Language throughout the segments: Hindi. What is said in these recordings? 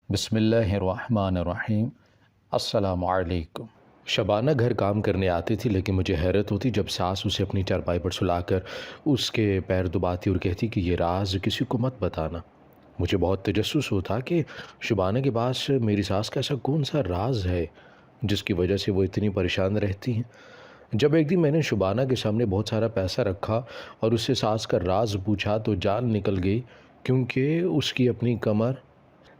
बिस्मिल्लाहिर्रहमानिर्रहीम। अस्सलामु अलैकुम। शबाना घर काम करने आती थी, लेकिन मुझे हैरत होती जब सास उसे अपनी चारपाई पर सुलाकर उसके पैर दबाती और कहती कि ये राज किसी को मत बताना। मुझे बहुत तजस्सुस होता कि शबाना के पास मेरी सास का ऐसा कौन सा राज है जिसकी वजह से वो इतनी परेशान रहती हैं। जब एक दिन मैंने शबाना के सामने बहुत सारा पैसा रखा और उससे सास का राज पूछा तो जान निकल गई, क्योंकि उसकी अपनी कमर।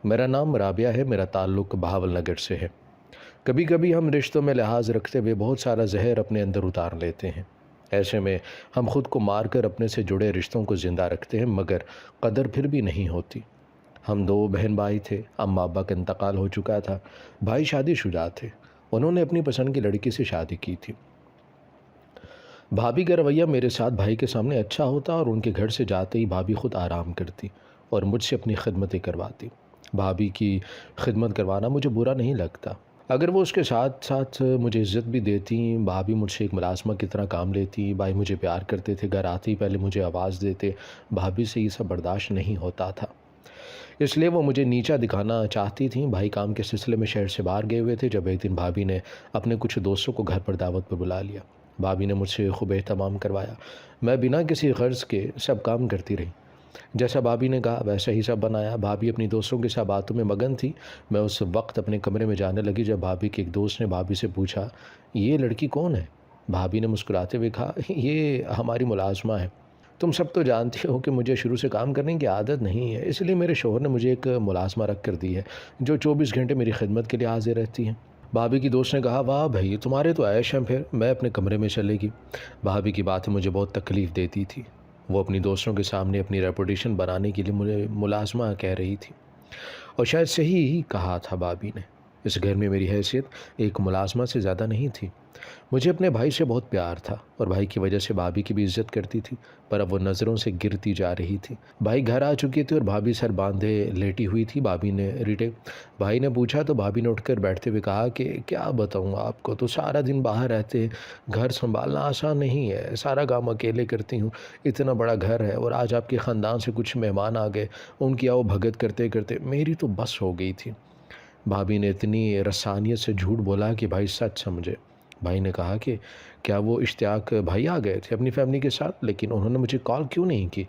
मेरा नाम राबिया है, मेरा ताल्लुक़ बहावल नगर से है। कभी कभी हम रिश्तों में लिहाज रखते हुए बहुत सारा जहर अपने अंदर उतार लेते हैं। ऐसे में हम खुद को मारकर अपने से जुड़े रिश्तों को ज़िंदा रखते हैं, मगर कदर फिर भी नहीं होती। हम दो बहन भाई थे, अम्मा अब्बा का इंतकाल हो चुका था। भाई शादीशुदा थे, उन्होंने अपनी पसंद की लड़की से शादी की थी। भाभी का रवैया मेरे साथ भाई के सामने अच्छा होता और उनके घर से जाते ही भाभी खुद आराम करती और मुझसे अपनी खिदमतें करवाती। भाभी की खिदमत करवाना मुझे बुरा नहीं लगता, अगर वो उसके साथ साथ मुझे इज़्ज़त भी देती। भाभी मुझसे एक मुलाज़मा की तरह काम लेती, भाई मुझे प्यार करते थे, घर आते ही पहले मुझे आवाज़ देते। भाभी से ये सब बर्दाश्त नहीं होता था, इसलिए वो मुझे नीचा दिखाना चाहती थी। भाई काम के सिलसिले में शहर से बाहर गए हुए थे, जब एक दिन भाभी ने अपने कुछ दोस्तों को घर पर दावत पर बुला लिया। भाभी ने मुझसे खूब एहतमाम करवाया। मैं बिना किसी गर्ज़ के सब काम करती रही, जैसा भाभी ने कहा वैसा ही सब बनाया। भाभी अपनी दोस्तों के साथ बातों में मगन थी। मैं उस वक्त अपने कमरे में जाने लगी जब भाभी के एक दोस्त ने भाभी से पूछा, ये लड़की कौन है? भाभी ने मुस्कुराते हुए कहा, ये हमारी मुलाजमा है। तुम सब तो जानती हो कि मुझे शुरू से काम करने की आदत नहीं है, इसलिए मेरे शोहर ने मुझे एक मुलाजमा रख कर दी है जो 24 घंटे मेरी खिदमत के लिए हाजिर रहती है। भाभी की दोस्त ने कहा, वाह भाई तुम्हारे तो ऐश हैं, फिर मैं अपने कमरे में चलेगी। भाभी की बातें मुझे बहुत तकलीफ़ देती थी। वो अपनी दोस्तों के सामने अपनी रेपुटेशन बनाने के लिए मुझे मुलाजमा कह रही थी, और शायद सही ही कहा था भाभी ने। इस घर में मेरी हैसियत एक मुलाजमा से ज़्यादा नहीं थी। मुझे अपने भाई से बहुत प्यार था और भाई की वजह से भाभी की भी इज्जत करती थी, पर अब वो नज़रों से गिरती जा रही थी। भाई घर आ चुके थे और भाभी सर बांधे लेटी हुई थी। भाई ने पूछा तो भाभी ने उठकर बैठते हुए कहा कि क्या बताऊँ आपको, तो सारा दिन बाहर रहते हैं, घर संभालना आसान नहीं है, सारा काम अकेले करती हूँ। इतना बड़ा घर है और आज आपके ख़ानदान से कुछ मेहमान आ गए, उनकी आओ भगत करते करते मेरी तो बस हो गई थी। भाभी ने इतनी रसानियत से झूठ बोला कि भाई सच समझे। भाई ने कहा कि क्या वो इश्तियाक भाई आ गए थे अपनी फैमिली के साथ, लेकिन उन्होंने मुझे कॉल क्यों नहीं की?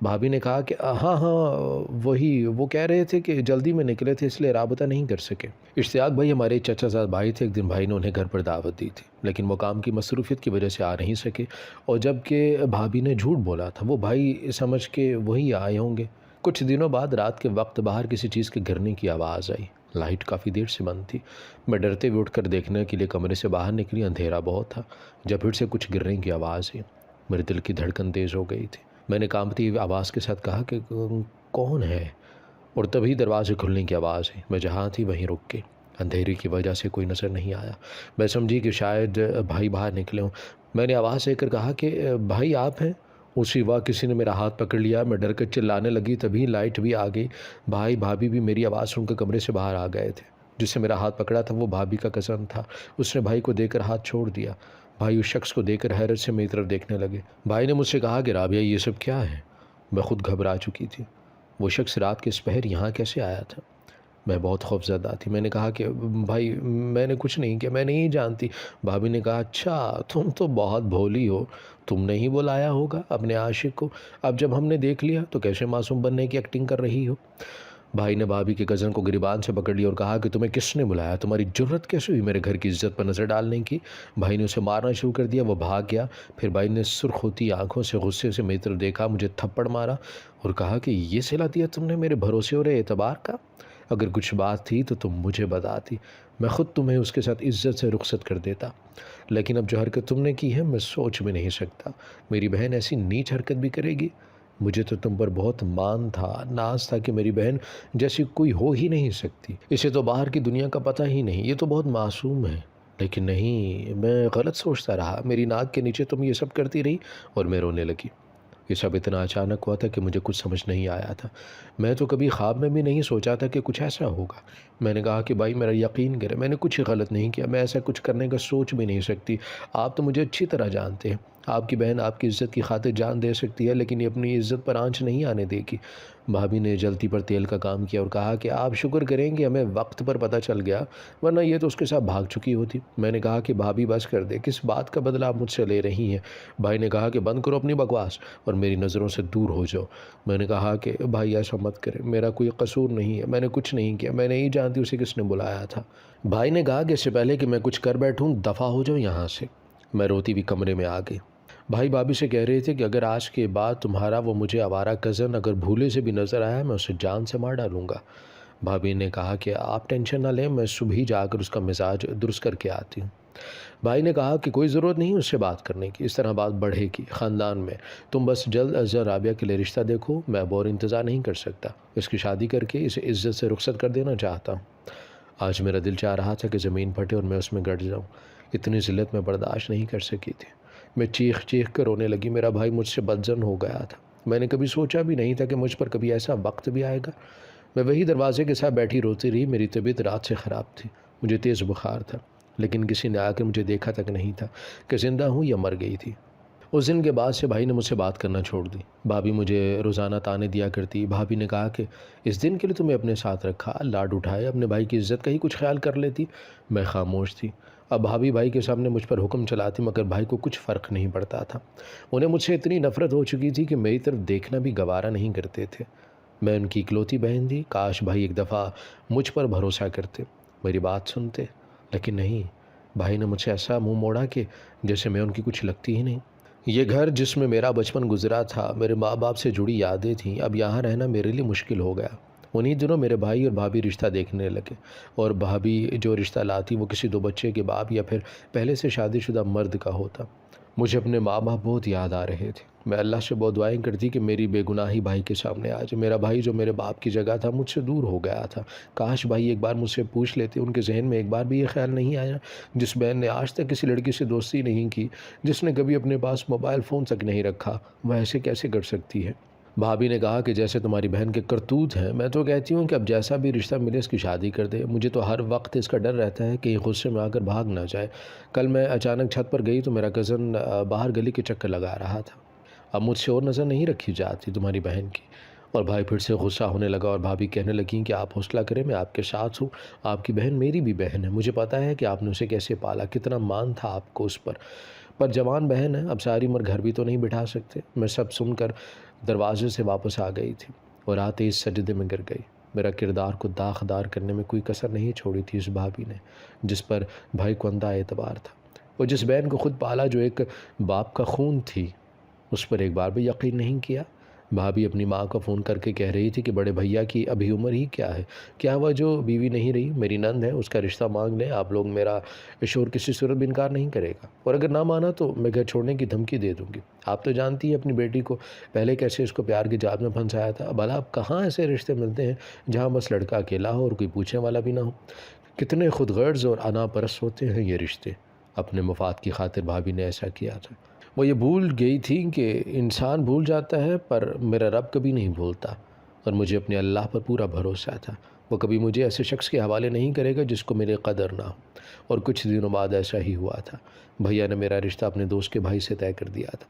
भाभी ने कहा कि हाँ हाँ, वही वो कह रहे थे कि जल्दी में निकले थे इसलिए राबता नहीं कर सके। इश्तियाक भाई हमारे चचाजाद भाई थे। एक दिन भाई ने उन्हें घर पर दावत दी थी, लेकिन वो काम की मसरूफियत की वजह से आ नहीं सके, और जबकि भाभी ने झूठ बोला था वो भाई समझ के वही आए होंगे। कुछ दिनों बाद रात के वक्त बाहर किसी चीज़ के गिरने की आवाज़ आई। लाइट काफ़ी देर से बंद थी। मैं डरते हुए उठकर देखने के लिए कमरे से बाहर निकली। अंधेरा बहुत था। जब फिर से कुछ गिरने की आवाज़ आई, मेरे दिल की धड़कन तेज़ हो गई थी। मैंने कांपती हुई आवाज़ के साथ कहा कि कौन है? और तभी दरवाजे खुलने की आवाज़ आई। मैं जहाँ थी वहीं रुक गई। अंधेरे की वजह से कोई नज़र नहीं आया। मैं समझी कि शायद भाई बाहर निकले हों। मैंने आवाज़ देकर कहा कि भाई आप हैं? उसी वक्त किसी ने मेरा हाथ पकड़ लिया। मैं डर कर चिल्लाने लगी, तभी लाइट भी आ गई। भाई भाभी भी मेरी आवाज़ सुनकर कमरे से बाहर आ गए थे। जिससे मेरा हाथ पकड़ा था वो भाभी का कज़न था। उसने भाई को देकर हाथ छोड़ दिया। भाई उस शख्स को देखकर हैरत से मेरी तरफ देखने लगे। भाई ने मुझसे कहा कि राबिया ये सब क्या है? मैं खुद घबरा चुकी थी। वो शख्स रात के इस पहर यहाँ कैसे आया था? मैं बहुत खौफज़दा थी। मैंने कहा कि भाई मैंने कुछ नहीं किया, मैं नहीं जानती। भाभी ने कहा, अच्छा तुम तो बहुत भोली हो, तुमने ही बुलाया होगा अपने आशिक को। अब जब हमने देख लिया तो कैसे मासूम बनने की एक्टिंग कर रही हो? भाई ने भाभी के कज़न को गिरबान से पकड़ लिया और कहा कि तुम्हें किसने बुलाया? तुम्हारी जुर्रत कैसे हुई मेरे घर की इज्जत पर नज़र डालने की? भाई ने उसे मारना शुरू कर दिया। वो भाग गया। फिर भाई ने सुर्ख होती आंखों से गुस्से से मेरी तरफ देखा, मुझे थप्पड़ मारा और कहा कि ये सिला दिया तुमने मेरे भरोसे और एतबार का? अगर कुछ बात थी तो तुम मुझे बताती, मैं ख़ुद तुम्हें उसके साथ इज़्ज़त से रुखसत कर देता। लेकिन अब जो हरकत तुमने की है मैं सोच भी नहीं सकता। मेरी बहन ऐसी नीच हरकत भी करेगी? मुझे तो तुम पर बहुत मान था, नाज था कि मेरी बहन जैसी कोई हो ही नहीं सकती। इसे तो बाहर की दुनिया का पता ही नहीं, ये तो बहुत मासूम है। लेकिन नहीं, मैं गलत सोचता रहा। मेरी नाक के नीचे तुम ये सब करती रही और मैं रोने लगी। ये सब इतना अचानक हुआ था कि मुझे कुछ समझ नहीं आया था। मैं तो कभी ख्वाब में भी नहीं सोचा था कि कुछ ऐसा होगा। मैंने कहा कि भाई मेरा यकीन करे, मैंने कुछ गलत नहीं किया, मैं ऐसा कुछ करने का सोच भी नहीं सकती। आप तो मुझे अच्छी तरह जानते हैं। आपकी बहन आपकी इज़्ज़त की खातिर जान दे सकती है, लेकिन ये अपनी इज़्ज़त पर आँच नहीं आने देगी। भाभी ने जल्दी पर तेल का काम किया और कहा कि आप शुक्र करें कि हमें वक्त पर पता चल गया, वरना ये तो उसके साथ भाग चुकी होती। मैंने कहा कि भाभी बस कर दे, किस बात का बदला आप मुझसे ले रही हैं। भाई ने कहा कि बंद करो अपनी बकवास और मेरी नज़रों से दूर हो जाओ। मैंने कहा कि भाई ऐसा मत करें, मेरा कोई कसूर नहीं है, मैंने कुछ नहीं किया, मैं नहीं जानती उसे किसने बुलाया था। भाई ने कहा कि इससे पहले कि मैं कुछ कर बैठूं, दफ़ा हो जाओ यहाँ से। मैं रोती हुई कमरे में आ गई। भाई भाभी से कह रहे थे कि अगर आज के बाद तुम्हारा वो मुझे आवारा कज़न अगर भूले से भी नज़र आया, मैं उसे जान से मार डालूँगा। भाभी ने कहा कि आप टेंशन ना लें, मैं सुबह ही जाकर उसका मिजाज दुरुस्त करके आती हूँ। भाई ने कहा कि कोई ज़रूरत नहीं उससे बात करने की, इस तरह बात बढ़ेगी ख़ानदान में। तुम बस जल्द अज़ जल्द राबिया के लिए रिश्ता देखो, मैं अब और इंतज़ार नहीं कर सकता। इसकी शादी करके इसे इज़्ज़त से रुखसत कर देना चाहता हूँ। आज मेरा दिल चाह रहा था कि ज़मीन फटे और मैं उसमें गड़ जाऊँ। इतनी ज़िल्लत मैं बर्दाश्त नहीं कर सकी थी। मैं चीख चीख कर रोने लगी। मेरा भाई मुझसे बदज़न हो गया था। मैंने कभी सोचा भी नहीं था कि मुझ पर कभी ऐसा वक्त भी आएगा। मैं वही दरवाजे के साथ बैठी रोती रही। मेरी तबीयत रात से ख़राब थी, मुझे तेज़ बुखार था, लेकिन किसी ने आकर मुझे देखा तक नहीं था कि ज़िंदा हूँ या मर गई थी। उस दिन के बाद से भाई ने मुझसे बात करना छोड़ दी। भाभी मुझे रोज़ाना ताने दिया करती। भाभी ने कहा कि इस दिन के लिए तुम्हें अपने साथ रखा, लाड उठाए, अपने भाई की इज़्ज़त का ही कुछ ख्याल कर लेती। मैं खामोश थी। अब भाभी भाई के सामने मुझ पर हुक्म चलाती, मगर भाई को कुछ फ़र्क नहीं पड़ता था। उन्हें मुझसे इतनी नफ़रत हो चुकी थी कि मेरी तरफ देखना भी गवारा नहीं करते थे। मैं उनकी इकलौती बहन थी। काश भाई एक दफ़ा मुझ पर भरोसा करते, मेरी बात सुनते, लेकिन नहीं। भाई ने मुझसे ऐसा मुँह मोड़ा कि जैसे मैं उनकी कुछ लगती ही नहीं। ये घर जिसमें मेरा बचपन गुजरा था, मेरे माँ बाप से जुड़ी यादें थीं, अब यहाँ रहना मेरे लिए मुश्किल हो गया। उन्हीं दिनों मेरे भाई और भाभी रिश्ता देखने लगे, और भाभी जो रिश्ता लाती वो किसी दो बच्चे के बाप या फिर पहले से शादीशुदा मर्द का होता। मुझे अपने माँ बाप बहुत याद आ रहे थे। मैं अल्लाह से बहुत दुआएं करती कि मेरी बेगुनाही भाई के सामने आ जाए। मेरा भाई जो मेरे बाप की जगह था, मुझसे दूर हो गया था। काश भाई एक बार मुझसे पूछ लेते। उनके जहन में एक बार भी ये ख्याल नहीं आया, जिस बहन ने आज तक किसी लड़की से दोस्ती नहीं की, जिसने कभी अपने पास मोबाइल फ़ोन तक नहीं रखा, वह ऐसे कैसे कर सकती है। भाभी ने कहा कि जैसे तुम्हारी बहन के करतूत हैं, मैं तो कहती हूँ कि अब जैसा भी रिश्ता मिले इसकी शादी कर दे। मुझे तो हर वक्त इसका डर रहता है कि गुस्से में आकर भाग ना जाए। कल मैं अचानक छत पर गई तो मेरा कज़न बाहर गली के चक्कर लगा रहा था। अब मुझसे और नज़र नहीं रखी जाती तुम्हारी बहन की। और भाई फिर से गुस्सा होने लगा और भाभी कहने लगी कि आप हौसला करें, मैं आपके साथ हूँ। आपकी बहन मेरी भी बहन है। मुझे पता है कि आपने उसे कैसे पाला, कितना मान था आपको उस पर जवान बहन है, अब सारी उम्र घर भी तो नहीं बिठा सकते। मैं सब सुनकर दरवाजे से वापस आ गई थी और आते ही सजदे में गिर गई। मेरा किरदार को दागदार करने में कोई कसर नहीं छोड़ी थी इस भाभी ने, जिस पर भाई को अंधा एतबार था। और जिस बहन को खुद पाला, जो एक बाप का खून थी, उस पर एक बार भी यकीन नहीं किया। भाभी अपनी माँ को फ़ोन करके कह रही थी कि बड़े भैया की अभी उम्र ही क्या है, क्या वह जो बीवी नहीं रही मेरी नंद है, उसका रिश्ता मांग लें आप लोग, मेरा शोर किसी सूरत भी इनकार नहीं करेगा, और अगर ना माना तो मैं घर छोड़ने की धमकी दे दूँगी। आप तो जानती हैं अपनी बेटी को, पहले कैसे इसको प्यार की जाल में फंसाया था। भला अब कहाँ ऐसे रिश्ते मिलते हैं जहाँ बस लड़का अकेला हो और कोई पूछने वाला भी ना हो। कितने खुदगर्ज़ और अनापरस्त होते हैं ये रिश्ते। अपने मफाद की खातिर भाभी ने ऐसा किया था। वो ये भूल गई थी कि इंसान भूल जाता है पर मेरा रब कभी नहीं भूलता, और मुझे अपने अल्लाह पर पूरा भरोसा था। वो कभी मुझे ऐसे शख्स के हवाले नहीं करेगा जिसको मेरे कदर ना हो। और कुछ दिनों बाद ऐसा ही हुआ था। भैया ने मेरा रिश्ता अपने दोस्त के भाई से तय कर दिया था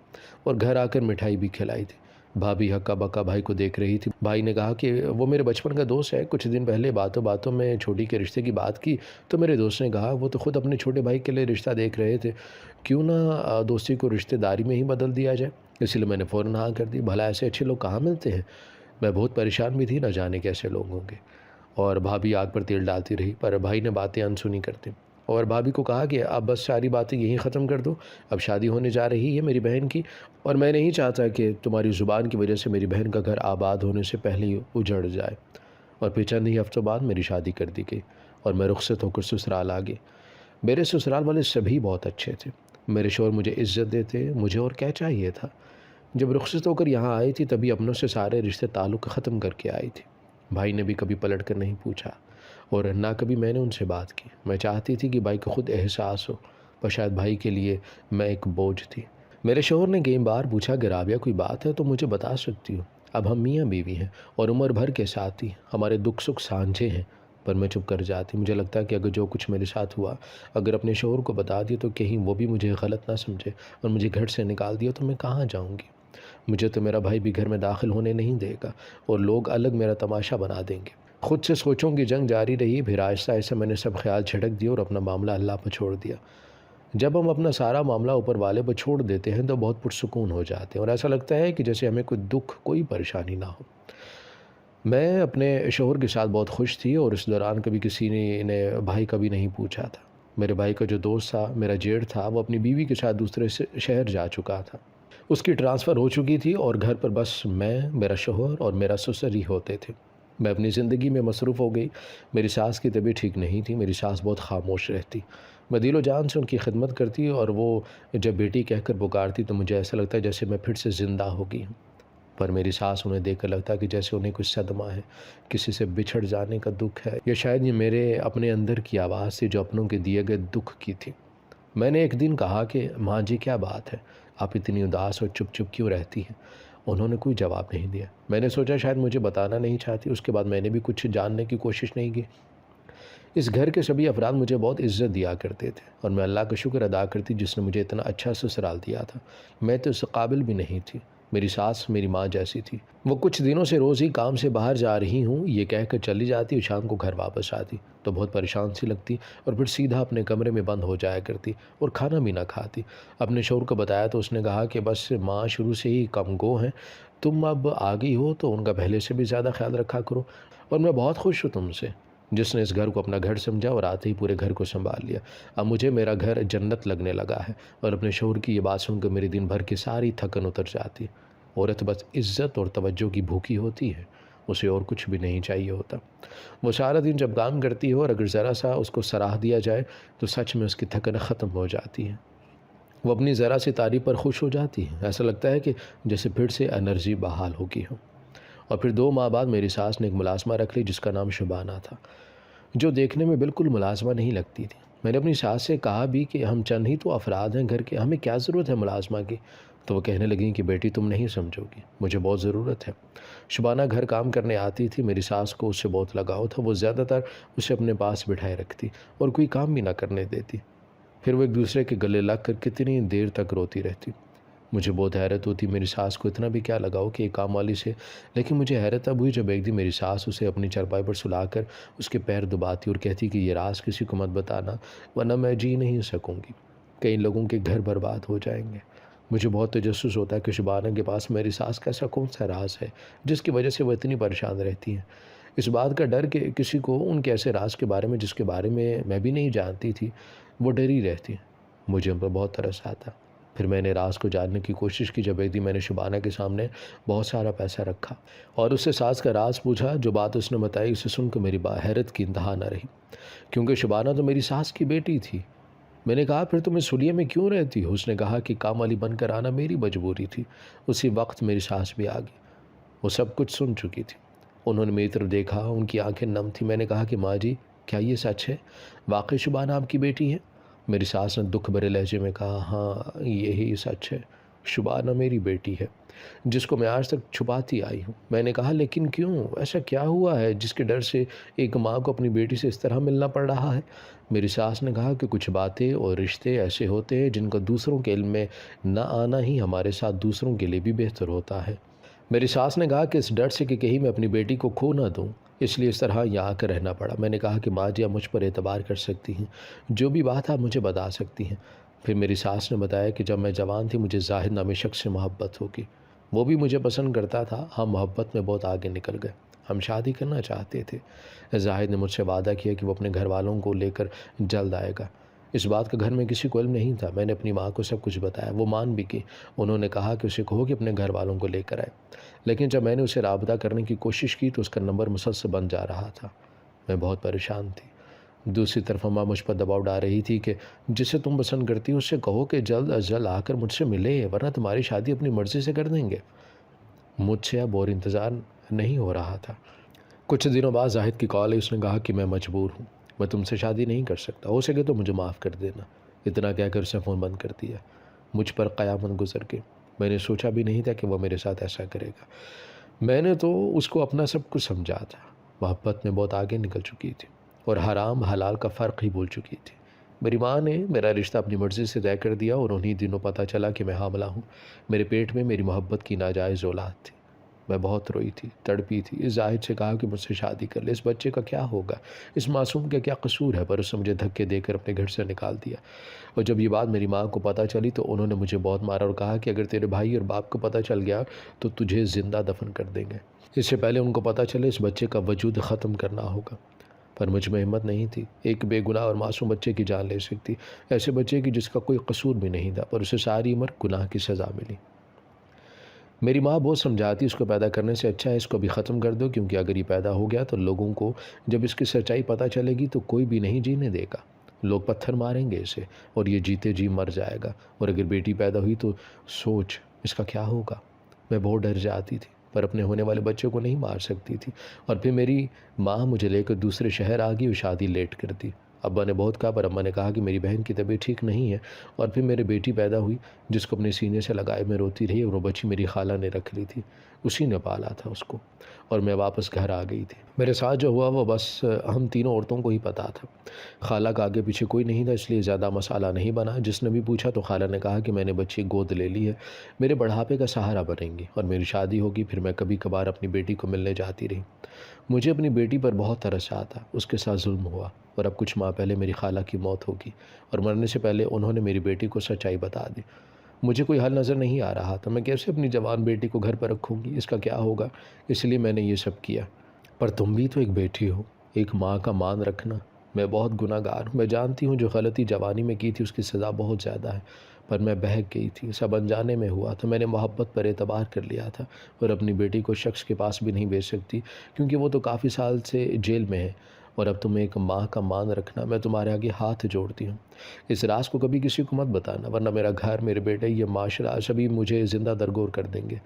और घर आकर मिठाई भी खिलाई थी। भाभी हक्का बक्का भाई को देख रही थी। भाई ने कहा कि वो मेरे बचपन का दोस्त है। कुछ दिन पहले बातों बातों में छोटी के रिश्ते की बात की तो मेरे दोस्त ने कहा वो तो खुद अपने छोटे भाई के लिए रिश्ता देख रहे थे, क्यों ना दोस्ती को रिश्तेदारी में ही बदल दिया जाए। इसलिए मैंने फ़ौरन हाँ कर दी। भला ऐसे अच्छे लोग कहाँ मिलते हैं। मैं बहुत परेशान भी थी, न जाने कैसे लोग होंगे। और भाभी आग पर तेल डालती रही, पर भाई ने बातें अनसुनी करते और भाभी को कहा कि अब बस सारी बातें यहीं ख़त्म कर दो। अब शादी होने जा रही है मेरी बहन की, और मैं नहीं चाहता कि तुम्हारी ज़ुबान की वजह से मेरी बहन का घर आबाद होने से पहले ही उजड़ जाए। और फिर चंद ही हफ्तों बाद मेरी शादी कर दी गई और मैं रुखसत होकर ससुराल आ गई। मेरे ससुराल वाले सभी बहुत अच्छे थे। मेरे शौहर मुझे इज़्ज़त देते, मुझे और क्या चाहिए था। जब रुखसत होकर यहाँ आई थी तभी अपनों से सारे रिश्ते ताल्लुक़ ख़त्म करके आई थी। भाई ने भी कभी पलट कर नहीं पूछा और ना कभी मैंने उनसे बात की। मैं चाहती थी कि भाई को खुद एहसास हो, पर शायद भाई के लिए मैं एक बोझ थी। मेरे शौहर ने कई बार पूछा कि राबिया कोई बात है तो मुझे बता सकती हो। अब हम मियाँ बीवी हैं और उम्र भर के साथी, हमारे दुख सुख साझे हैं। पर मैं चुप कर जाती। मुझे लगता है कि अगर जो कुछ मेरे साथ हुआ अगर अपने शोहर को बता दिया तो कहीं वो भी मुझे गलत ना समझे और मुझे घर से निकाल दिया तो मैं कहाँ जाऊँगी। मुझे तो मेरा भाई भी घर में दाखिल होने नहीं देगा और लोग अलग मेरा तमाशा बना देंगे। खुद से सोचों की जंग जारी रही। फिर आहिस्ता आहिस्ता मैंने सब ख्याल झटक दिया और अपना मामला अल्लाह पर छोड़ दिया। जब हम अपना सारा मामला ऊपर वाले पर छोड़ देते हैं तो बहुत पुरसुकून हो जाते हैं और ऐसा लगता है कि जैसे हमें कोई दुख कोई परेशानी ना हो। मैं अपने शोहर के साथ बहुत खुश थी और इस दौरान कभी किसी ने भाई का भी नहीं पूछा था। मेरे भाई का जो दोस्त था, मेरा जेठ था, वो अपनी बीवी के साथ दूसरे शहर जा चुका था। उसकी ट्रांसफ़र हो चुकी थी और घर पर बस मैं, मेरा शोहर और मेरा ससुर ही होते थे। मैं अपनी ज़िंदगी में मसरूफ़ हो गई। मेरी सास की तबीयत ठीक नहीं थी। मेरी सास बहुत ख़ामोश रहती। मैं दिलो जान से उनकी खिदमत करती और वो जब बेटी कहकर पुकारती तो मुझे ऐसा लगता है जैसे मैं फिर से ज़िंदा हो गई हूँ। पर मेरी सास उन्हें देखकर लगता कि जैसे उन्हें कुछ सदमा है, किसी से बिछड़ जाने का दुख है या शायद ये मेरे अपने अंदर की आवाज़ थी जो अपनों के दिए गए दुख की थी। मैंने एक दिन कहा कि माँ जी क्या बात है, आप इतनी उदास और चुप चुप क्यों रहती हैं। उन्होंने कोई जवाब नहीं दिया। मैंने सोचा शायद मुझे बताना नहीं चाहती। उसके बाद मैंने भी कुछ जानने की कोशिश नहीं की। इस घर के सभी अफराद मुझे बहुत इज़्ज़त दिया करते थे और मैं अल्लाह का शुक्र अदा करती जिसने मुझे इतना अच्छा ससुराल दिया था। मैं तो इस काबिल भी नहीं थी। मेरी सास मेरी माँ जैसी थी। वो कुछ दिनों से रोज़ ही काम से बाहर जा रही हूँ ये कहकर चली जाती और शाम को घर वापस आती तो बहुत परेशान सी लगती और फिर सीधा अपने कमरे में बंद हो जाया करती और खाना भी ना खाती। अपने शोहर को बताया तो उसने कहा कि बस माँ शुरू से ही कम गो हैं, तुम अब आ गई हो तो उनका पहले से भी ज़्यादा ख्याल रखा करो और मैं बहुत खुश हूँ तुमसे, जिसने इस घर को अपना घर समझा और आते ही पूरे घर को संभाल लिया। अब मुझे मेरा घर जन्नत लगने लगा है और अपने शोहर की ये बात सुनकर मेरे दिन भर की सारी थकन उतर जाती। औरत बस इज़्ज़त और तवज्जो की भूखी होती है, उसे और कुछ भी नहीं चाहिए होता। वो सारा दिन जब काम करती हो और अगर ज़रा सा उसको सराह दिया जाए तो सच में उसकी थकन ख़त्म हो जाती है। वो अपनी ज़रा सी तारीफ़ पर खुश हो जाती है। ऐसा लगता है कि जैसे फिर से एनर्जी बहाल हो गई हो। और फिर 2 माह बाद मेरी सास ने एक मुलाज़मा रख ली जिसका नाम शुबाना था, जो देखने में बिल्कुल मुलाज़मा नहीं लगती थी। मैंने अपनी सास से कहा भी कि हम चंद ही तो अफराद हैं घर के, हमें क्या ज़रूरत है मुलाज़मा की। तो वो कहने लगी कि बेटी तुम नहीं समझोगी, मुझे बहुत ज़रूरत है। शुबाना घर काम करने आती थी। मेरी सास को उससे बहुत लगाव था। वो ज़्यादातर उसे अपने पास बिठाए रखती और कोई काम भी ना करने देती। फिर वो एक दूसरे के गले लग कर कितनी देर तक रोती रहती। मुझे बहुत हैरत होती मेरी सास को इतना भी क्या लगाओ कि एक काम वाली से। लेकिन मुझे हैरत तब हुई जब एक दिन मेरी सास उसे अपनी चारपाई पर सुलाकर उसके पैर दबाती और कहती कि ये राज किसी को मत बताना वरना मैं जी नहीं सकूँगी, कई लोगों के घर बर्बाद हो जाएंगे। मुझे बहुत तजस्सुस होता है कि शुबाना के पास मेरी सास का ऐसा कौन सा राज है जिसकी वजह से वो इतनी परेशान रहती हैं। इस बात का डर कि किसी को उनके ऐसे राज के बारे में जिसके बारे में मैं भी नहीं जानती थी वो डरी रहती। मुझे उन पर बहुत तरस आता। फिर मैंने राज को जानने की कोशिश की। जब एक दिन मैंने शुबाना के सामने बहुत सारा पैसा रखा और उससे सास का राज पूछा, जो बात उसने बताई उसे सुनकर मेरी हैरत की इंतहा न रही, क्योंकि शुबाना तो मेरी सास की बेटी थी। मैंने कहा फिर तुम इस हुलिये में क्यों रहती हो। उसने कहा कि काम वाली बनकर आना मेरी मजबूरी थी। उसी वक्त मेरी सास भी आ गई। वो सब कुछ सुन चुकी थी। उन्होंने मेरी तरफ देखा, उनकी आंखें नम थी। मैंने कहा कि माँ जी क्या ये सच है, वाकई शुबाना आपकी बेटी है। मेरी सास ने दुख भरे लहजे में कहा, हाँ यही सच है, शुबाना मेरी बेटी है जिसको मैं आज तक छुपाती आई हूँ। मैंने कहा लेकिन क्यों, ऐसा क्या हुआ है जिसके डर से एक माँ को अपनी बेटी से इस तरह मिलना पड़ रहा है। मेरी सास ने कहा कि कुछ बातें और रिश्ते ऐसे होते हैं जिनका दूसरों के इल्म में न आना ही हमारे साथ दूसरों के लिए भी बेहतर होता है। मेरी सास ने कहा कि इस डर से कि कहीं मैं अपनी बेटी को खो ना दूँ इसलिए इस तरह यहाँ आकर रहना पड़ा। मैंने कहा कि माँ जी आप मुझ पर एतबार कर सकती हैं, जो भी बात आप मुझे बता सकती हैं। फिर मेरी सास ने बताया कि जब मैं जवान थी मुझे जाहिद नामी शख्स से मोहब्बत होगी। वो भी मुझे पसंद करता था। हम मोहब्बत में बहुत आगे निकल गए। हम शादी करना चाहते थे। जाहिद ने मुझसे वादा किया कि वो अपने घर वालों को लेकर जल्द आएगा। इस बात का घर में किसी को इल्म नहीं था। मैंने अपनी माँ को सब कुछ बताया। वो मान भी गई। उन्होंने कहा कि उसे कहो कि अपने घर वालों को लेकर आए। लेकिन जब मैंने उसे राबता करने की कोशिश की तो उसका नंबर मुसलसल बंद जा रहा था। मैं बहुत परेशान थी। दूसरी तरफ अम्मा मुझ पर दबाव डाल रही थी कि जिसे तुम पसंद करती हो उससे कहो कि जल्द अज जल्द आकर मुझसे मिले, वरना तुम्हारी शादी अपनी मर्ज़ी से कर देंगे। मुझसे अब और इंतज़ार नहीं हो रहा था। कुछ दिनों बाद जाहिद की कॉल आई। उसने कहा कि मैं मजबूर हूँ, मैं तुमसे शादी नहीं कर सकता, हो सके तो मुझे माफ़ कर देना। इतना कहकर उसने फ़ोन बंद कर दिया। मुझ पर क़यामत गुजर गई। मैंने सोचा भी नहीं था कि वह मेरे साथ ऐसा करेगा। मैंने तो उसको अपना सब कुछ समझा था। मोहब्बत में बहुत आगे निकल चुकी थी और हराम हलाल का फ़र्क ही भूल चुकी थी। मेरी माँ ने मेरा रिश्ता अपनी मर्ज़ी से तय कर दिया और उन्हीं दिनों पता चला कि मैं हामिला हूँ। मेरे पेट में मेरी मोहब्बत की नाजायज़ औलाद थी। मैं बहुत रोई थी, तड़पी थी। इस जाहिद से कहा कि मुझसे शादी कर ले, इस बच्चे का क्या होगा, इस मासूम का क्या कसूर है, पर उसने मुझे धक्के देकर अपने घर से निकाल दिया। और जब ये बात मेरी माँ को पता चली तो उन्होंने मुझे बहुत मारा और कहा कि अगर तेरे भाई और बाप को पता चल गया तो तुझे ज़िंदा दफन कर देंगे। इससे पहले उनको पता चले इस बच्चे का वजूद ख़त्म करना होगा। पर मुझ में हिम्मत नहीं थी। एक बेगुनाह और मासूम बच्चे की जान ले सकती, ऐसे बच्चे की जिसका कोई कसूर भी नहीं था, पर उसे सारी उम्र गुनाह की सज़ा मिली। मेरी माँ बहुत समझाती, इसको पैदा करने से अच्छा है इसको भी ख़त्म कर दो, क्योंकि अगर ये पैदा हो गया तो लोगों को जब इसकी सच्चाई पता चलेगी तो कोई भी नहीं जीने देगा। लोग पत्थर मारेंगे इसे और ये जीते जी मर जाएगा। और अगर बेटी पैदा हुई तो सोच इसका क्या होगा। मैं बहुत डर जाती थी, पर अपने होने वाले बच्चे को नहीं मार सकती थी। और फिर मेरी माँ मुझे लेकर दूसरे शहर आ गई और शादी लेट कर दी। अब्बा ने बहुत कहा, पर अम्मा ने कहा कि मेरी बहन की तबीयत ठीक नहीं है। और फिर मेरी बेटी पैदा हुई, जिसको अपने सीने से लगाए मैं रोती रही, और वो बच्ची मेरी खाला ने रख ली थी, उसी ने पाला था उसको। और मैं वापस घर आ गई थी। मेरे साथ जो हुआ वो बस हम तीनों औरतों को ही पता था। खाला का आगे पीछे कोई नहीं था, इसलिए ज़्यादा मसाला नहीं बना। जिसने भी पूछा तो खाला ने कहा कि मैंने बच्ची गोद ले ली है, मेरे बढ़ापे का सहारा बनेंगी और मेरी शादी होगी। फिर मैं कभी कभार अपनी बेटी को मिलने जाती रही। मुझे अपनी बेटी पर बहुत तरस आता, उसके साथ जुल्म हुआ। और अब कुछ माह पहले मेरी खाला की मौत होगी और मरने से पहले उन्होंने मेरी बेटी को सच्चाई बता दी। मुझे कोई हल नज़र नहीं आ रहा था, मैं कैसे अपनी जवान बेटी को घर पर रखूँगी, इसका क्या होगा। इसलिए मैंने ये सब किया। पर तुम भी तो एक बेटी हो, एक माँ का मान रखना। मैं बहुत गुनहगार हूँ, मैं जानती हूँ जो गलती जवानी में की थी उसकी सज़ा बहुत ज़्यादा है, पर मैं बहक गई थी, सब अनजाने में हुआ था। मैंने मोहब्बत पर एतबार कर लिया था और अपनी बेटी को शख्स के पास भी नहीं भेज सकती, क्योंकि वो तो काफ़ी साल से जेल में है। और अब तुम्हें एक माँ का मान रखना, मैं तुम्हारे आगे हाथ जोड़ती हूँ। इस राज को कभी किसी को मत बताना, वरना मेरा घर, मेरे बेटे, ये माशरा सभी मुझे ज़िंदा दरगोर कर देंगे।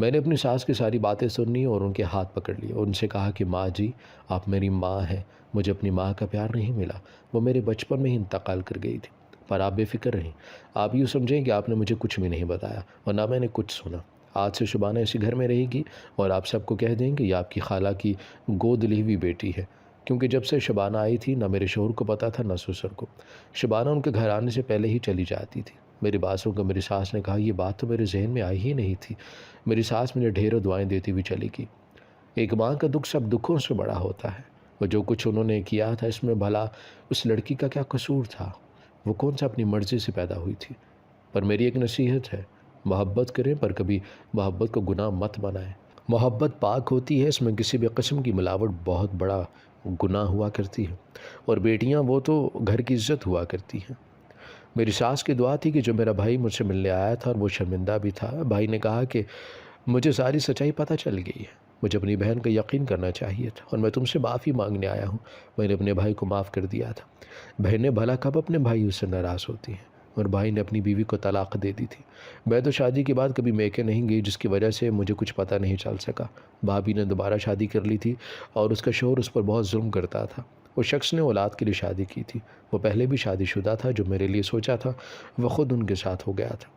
मैंने अपनी सास की सारी बातें सुनी और उनके हाथ पकड़ लिए। उनसे कहा कि माँ जी, आप मेरी माँ हैं, मुझे अपनी माँ का प्यार नहीं मिला, वो मेरे बचपन में ही इंतकाल कर गई थी। पर आप बेफ़िक्र रहें, आप यूँ समझें कि आपने मुझे कुछ भी नहीं बताया और ना मैंने कुछ सुना। आज से शुबाना इसी घर में रहेगी और आप सबको कह देंगे ये आपकी खाला की गोद ली हुई बेटी है। क्योंकि जब से शबाना आई थी ना मेरे शोहर को पता था ना ससुर को। शबाना उनके घर आने से पहले ही चली जाती थी। मेरी बात सुनकर मेरी सास ने कहा, ये बात तो मेरे जहन में आई ही नहीं थी। मेरी सास मुझे ढेरों दुआएं देती हुई चली गई। एक माँ का दुख सब दुखों से बड़ा होता है। वो जो कुछ उन्होंने किया था इसमें भला उस लड़की का क्या कसूर था। वो कौन सा अपनी मर्ज़ी से पैदा हुई थी। पर मेरी एक नसीहत है, मोहब्बत करें पर कभी मोहब्बत को गुनाह मत बनाएं। मोहब्बत पाक होती है, इसमें किसी भी किस्म की मिलावट बहुत बड़ा गुनाह हुआ करती है। और बेटियां वो तो घर की इज़्ज़त हुआ करती हैं। मेरी सास की दुआ थी कि जो मेरा भाई मुझसे मिलने आया था और वो शर्मिंदा भी था, भाई ने कहा कि मुझे सारी सच्चाई पता चल गई है, मुझे अपनी बहन का यकीन करना चाहिए था और मैं तुमसे माफ़ी मांगने आया हूँ। मैंने अपने भाई को माफ़ कर दिया था। बहनें भला कब अपने भाइयों से नाराज़ होती हैं, और भाई ने अपनी बीवी को तलाक दे दी थी। मैं तो शादी के बाद कभी मैके नहीं गई, जिसकी वजह से मुझे कुछ पता नहीं चल सका। भाभी ने दोबारा शादी कर ली थी और उसका शौहर उस पर बहुत जुल्म करता था। उस शख्स ने औलाद के लिए शादी की थी। वो पहले भी शादीशुदा था। जो मेरे लिए सोचा था वह ख़ुद उनके साथ हो गया था।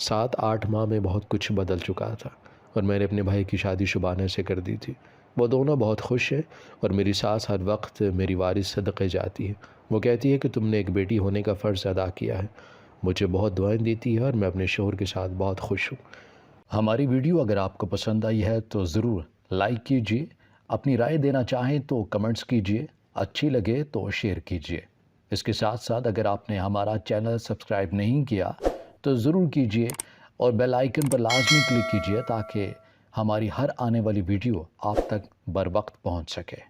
7-8 माह में बहुत कुछ बदल चुका था और मैंने अपने भाई की शादी शुबाने से कर दी थी। वो दोनों बहुत खुश हैं और मेरी सास हर वक्त मेरी वारिस सदक़े जाती है। वो कहती है कि तुमने एक बेटी होने का फ़र्ज़ अदा किया है। मुझे बहुत दुआएं देती है और मैं अपने शौहर के साथ बहुत खुश हूँ। हमारी वीडियो अगर आपको पसंद आई है तो ज़रूर लाइक कीजिए, अपनी राय देना चाहें तो कमेंट्स कीजिए, अच्छी लगे तो शेयर कीजिए। इसके साथ साथ अगर आपने हमारा चैनल सब्सक्राइब नहीं किया तो ज़रूर कीजिए और बेल आइकन पर लाजमी क्लिक कीजिए ताकि हमारी हर आने वाली वीडियो आप तक बर वक्त पहुँच सके।